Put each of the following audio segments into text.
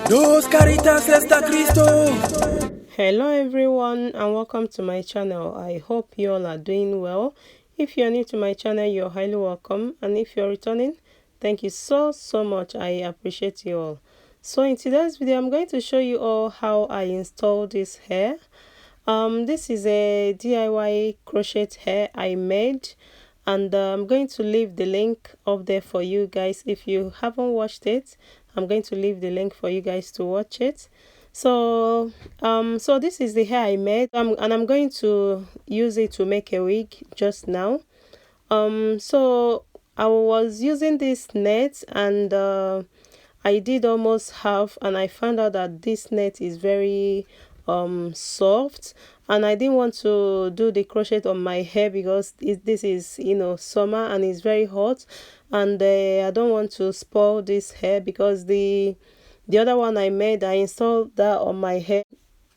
Dos caritas está Cristo. Hello everyone and welcome to my channel. I hope you all are doing well. If you're new to my channel, you're highly welcome, and if you're returning, thank you so much. I appreciate you all. So in today's video, I'm going to show you all how I install this hair. This is a DIY crochet hair I made, and I'm going to leave the link up there for you guys. If you haven't watched it, I'm going to leave the link for you guys to watch it. So this is the hair I made, and I'm going to use it to make a wig just now. So I was using this net, and I did almost half, and I found out that this net is very soft, and I didn't want to do the crochet on my hair because this is, you know, summer and it's very hot, and I don't want to spoil this hair because the other one I made, I installed that on my hair.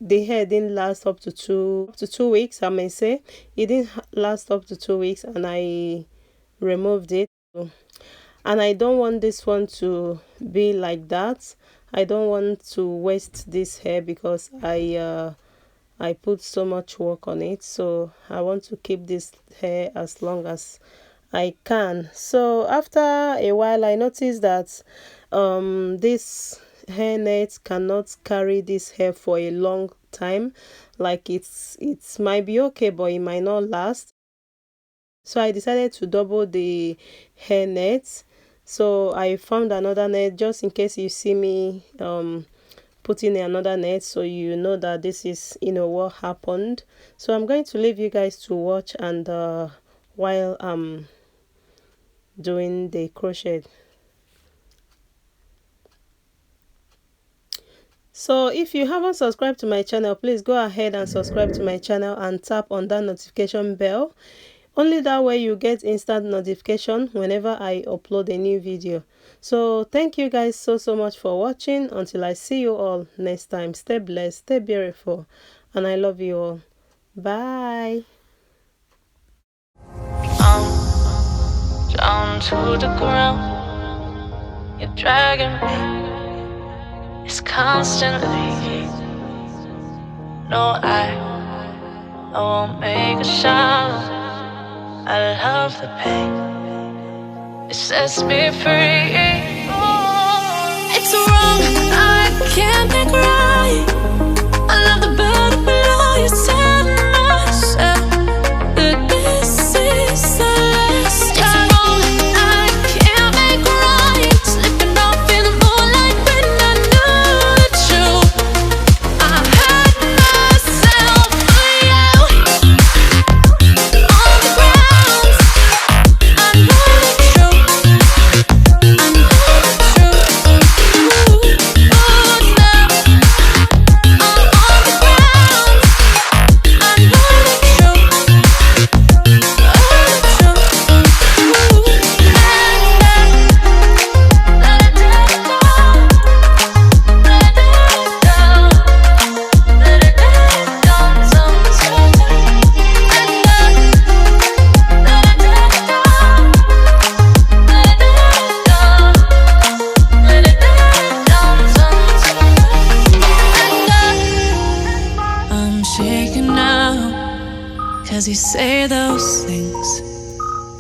The hair didn't last up to two weeks, I may say. It didn't last up to 2 weeks, and I removed it. And I don't want this one to be like that. I don't want to waste this hair because I put so much work on it. So I want to keep this hair as long as I can. So after a while, I noticed that this hair net cannot carry this hair for a long time. Like it might be okay, but it might not last. So I decided to double the hair net. So I found another net just in case you see me putting another net, so you know that this is, you know, what happened. So I'm going to leave you guys to watch, and while I'm doing the crochet. So if you haven't subscribed to my channel, please go ahead and subscribe to my channel and tap on that notification bell. Only that way you get instant notification whenever I upload a new video. So thank you guys so much for watching. Until I see you all next time, stay blessed, stay beautiful, and I love you all. Bye. Down to the ground, you're dragging me. It's constantly. No, I won't make a sound. I love the pain. It sets me free. It's wrong, I can't make right. I love the bird below. You said myself that this is the last time. It's wrong, I can't make right. Slipping off in the moonlight when I knew the truth. I hurt myself for you. On the ground, I know the truth. I know the truth. Oh, now I'm on the ground. I know the truth. I'm shaking now, 'cause you say those things,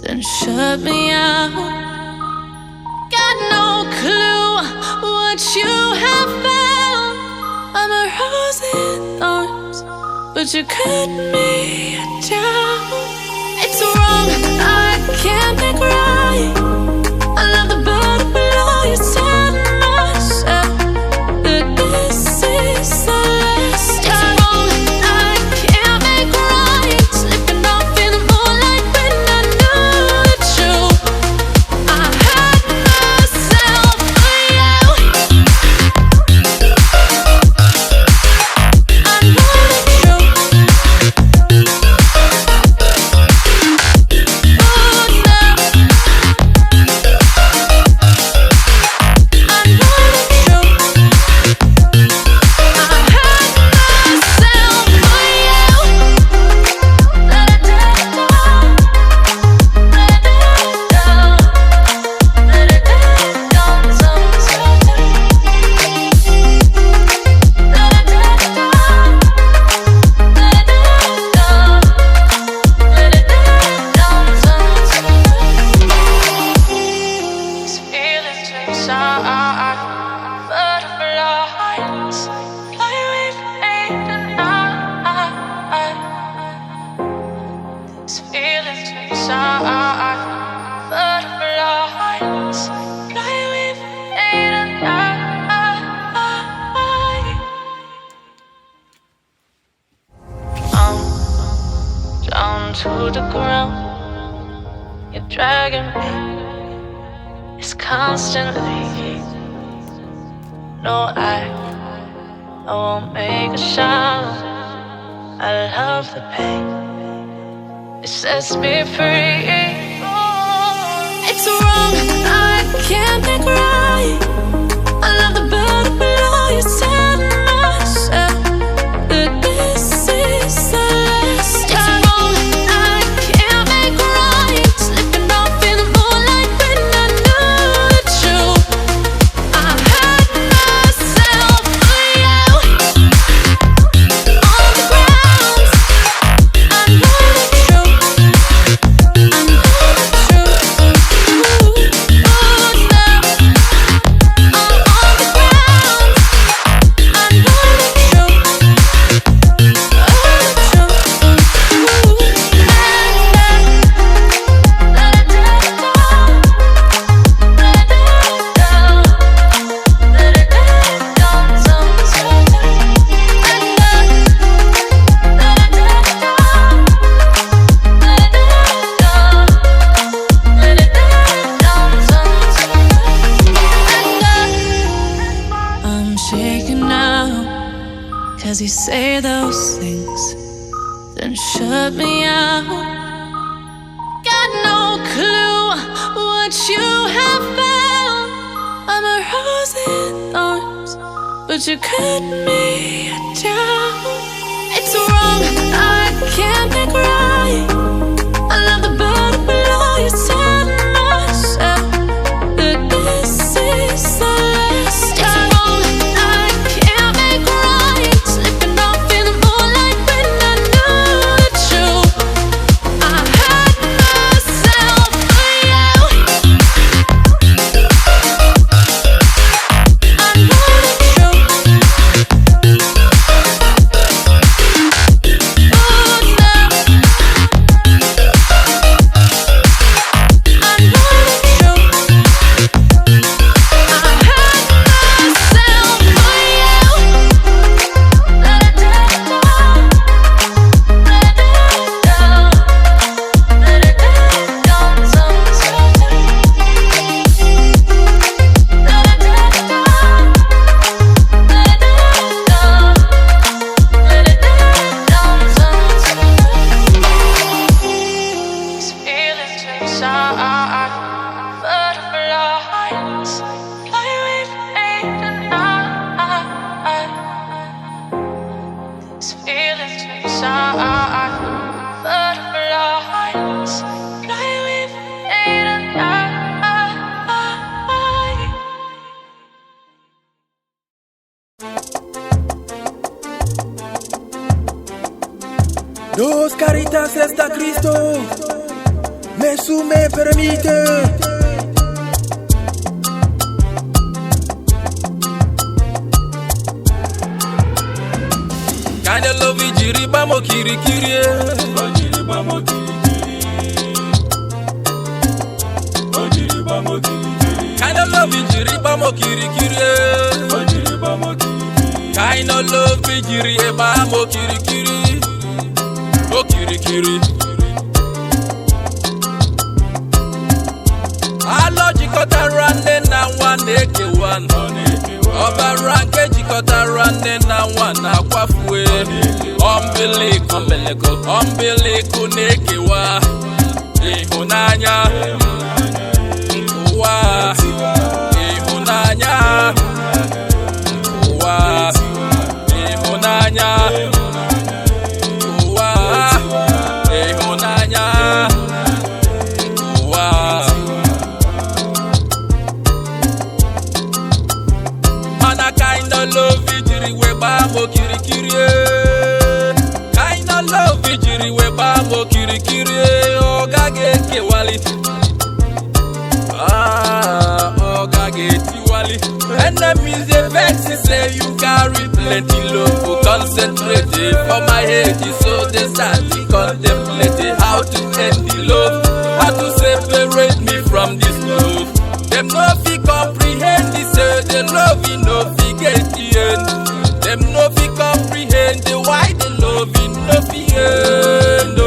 then shut me out. Got no clue what you have found. I'm a rose in thorns, but you cut me down. It's wrong, I can't make right. I love the bird below. You said myself that this is the last time. It's wrong, I can't make right. Slipping off in the moonlight when I knew the truth. I hurt myself for you. I know the truth. Oh, now the ground. You're dragging me. It's constantly. No, I won't make a sound. I love the pain. It sets me free. It's wrong, I can't make right. I love the bird below. You said myself that this is the last time. It's wrong, I can't make right. Slipping off in the moonlight when I knew the truth. I hurt myself for you. On the ground, I know the truth. I know the truth. Cause you say those things, then shut me out. Got no clue what you have found. I'm a rose in thorns, but you cut me down. It's wrong, I can't make right. I love the bird below. You said myself that this is the last time. It's wrong, I can't make right. Slipping off in the moonlight when I knew the truth. I hurt myself for you. I know the truth. Oh no. I know the truth. I hurt myself for you. Let it down. Let it down. Let it down. Sometimes. Let it down. Let it down. Let it down. Sometimes. These feelings inside, butterflies fly with me tonight. These feelings inside, butterflies fly with me tonight. Dos caritas está Cristo, me permite. Kinda love you, jiriba mo kirikiri. Ojiriba mo kirikiri. Ojiriba mo kirikiri. Kinda love you, jiriba mo kirikiri. Ojiriba mo kirikiri. Kinda love you, jiriba mo kirikiri. Okirikiri. Alo jikota rande na one eke one. Oba ranke jikota rande na one akwafue. Umbilical nekewa. Ihunanya. Nkuwa. Ihunanya. Nkuwa. Ihunanya. Okirikiri, kinda love ijiri we babo kirikiri, ogage kewali, ogage tiwali. Enemies they vex say you carry plenty love, concentrate for my head, so they start to contemplate how to end the love, how to separate me from this love. Them no fi comprehend this, the love you no fi get the end. Them no fi comprehend the why the love in no fi end.